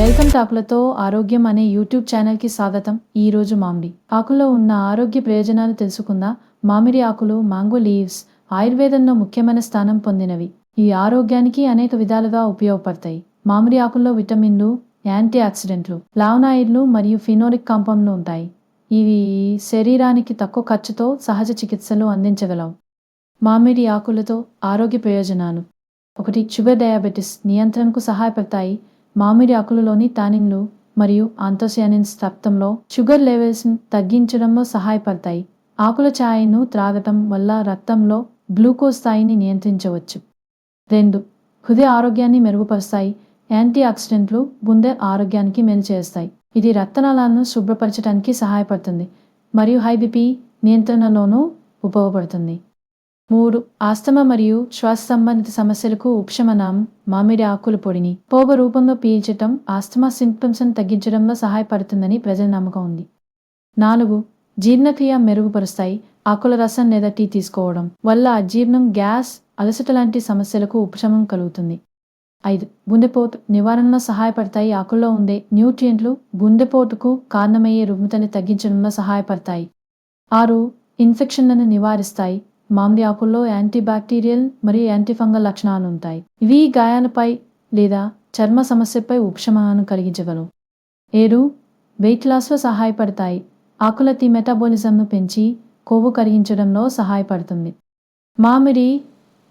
Welcome to ఆకులతో ఆరోగ్యం అనే యూట్యూబ్ ఛానల్కి స్వాగతం. ఈరోజు మామిడి ఆకుల్లో ఉన్న ఆరోగ్య ప్రయోజనాలు తెలుసుకుందాం. మామిడి ఆకులు మ్యాంగో లీవ్స్ ఆయుర్వేదంలో ముఖ్యమైన స్థానం పొందినవి. ఈ ఆరోగ్యానికి అనేక విధాలుగా ఉపయోగపడతాయి. మామిడి ఆకుల్లో విటమిన్లు, యాంటీ ఆక్సిడెంట్లు, ఫ్లావనాయిడ్లు మరియు ఫినోలిక్ కాంపౌండ్లు ఉంటాయి. ఇవి శరీరానికి తక్కువ ఖర్చుతో సహజ చికిత్సలు అందించగలవు. మామిడి ఆకులతో ఆరోగ్య ప్రయోజనాలు: 1. షుగర్ డయాబెటిస్ నియంత్రణకు సహాయపడతాయి. మామిడి ఆకులలోని టానిన్లు మరియు ఆంథోసయానిన్స్ రక్తంలో షుగర్ లెవెల్స్ను తగ్గించడంలో సహాయపడతాయి. ఆకుల ఛాయను త్రాగటం వల్ల రక్తంలో గ్లూకోజ్ స్థాయిని నియంత్రించవచ్చు. 2. హృదయ ఆరోగ్యాన్ని మెరుగుపరుస్తాయి. యాంటీ ఆక్సిడెంట్లు గుండె ఆరోగ్యానికి మేలు చేస్తాయి. ఇది రక్తనాళాలను శుభ్రపరచడానికి సహాయపడుతుంది మరియు హై బీపీ నియంత్రణలోనూ ఉపయోగపడుతుంది. 3. ఆస్తమా మరియు శ్వాస సంబంధిత సమస్యలకు ఉపశమనం. మామిడి ఆకుల పొడిని పొగ రూపంలో పీల్చటం ఆస్తమా సింప్టమ్స్ను తగ్గించడంలో సహాయపడుతుందని ప్రజల నమ్మకం ఉంది. 4. జీర్ణక్రియ మెరుగుపరుస్తాయి. ఆకుల రసం లేదా టీ తీసుకోవడం వల్ల అజీర్ణం, గ్యాస్, అలసట లాంటి సమస్యలకు ఉపశమనం కలుగుతుంది. 5. గుండెపోటు నివారణలో సహాయపడతాయి. ఆకుల్లో ఉండే న్యూట్రియంట్లు గుండెపోటుకు కారణమయ్యే రుగ్మతని తగ్గించడంలో సహాయపడతాయి. 6. ఇన్ఫెక్షన్లను నివారిస్తాయి. మామిడి ఆకుల్లో యాంటీబ్యాక్టీరియల్ మరియు యాంటీఫంగల్ లక్షణాలు ఉంటాయి. ఇవి గాయాలపై లేదా చర్మ సమస్యపై ఉపశమనాన్ని కలిగించగలవు. 7. వెయిట్ లాస్లో సహాయపడతాయి. ఆకుల టీ మెటాబాలిజంను పెంచి కొవ్వు కరిగించడంలో సహాయపడుతుంది. మామిడి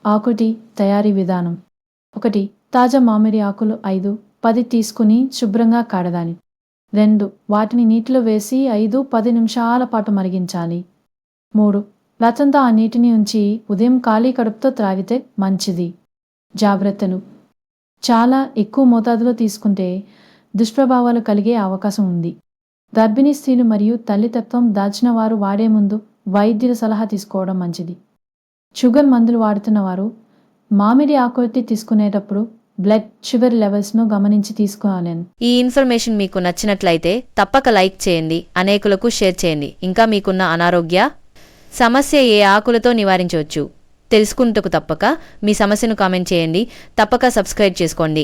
ఆకు టీ తయారీ విధానం: 1. తాజా మామిడి ఆకులు 5-10 తీసుకుని శుభ్రంగా కడగాలి. 2. వాటిని నీటిలో వేసి 5-10 నిమిషాల పాటు మరిగించాలి. 3. రాత్రంతా ఆ నీటిని ఉంచి ఉదయం ఖాళీ కడుపుతో త్రాగితే మంచిది. జాగ్రత్తలు: చాలా ఎక్కువ మోతాదులో తీసుకుంటే దుష్ప్రభావాలు కలిగే అవకాశం ఉంది. గర్భిణీ స్త్రీలు మరియు తల్లితత్వం దాల్చిన వారు వాడే ముందు వైద్యుల సలహా తీసుకోవడం మంచిది. షుగర్ మందులు వాడుతున్న వారు మామిడి ఆకులు తీసుకునేటప్పుడు బ్లడ్ షుగర్ లెవెల్స్ను గమనించి తీసుకోవాలి. ఈ ఇన్ఫర్మేషన్ మీకు నచ్చినట్లయితే తప్పక లైక్ చేయండి, అనేకులకు షేర్ చేయండి. ఇంకా మీకున్న అనారోగ్య సమస్య ఏ ఆకులతో నివారించవచ్చు తెలుసుకుంటకు తప్పక మీ సమస్యను కామెంట్ చేయండి. తప్పక సబ్స్క్రైబ్ చేసుకోండి.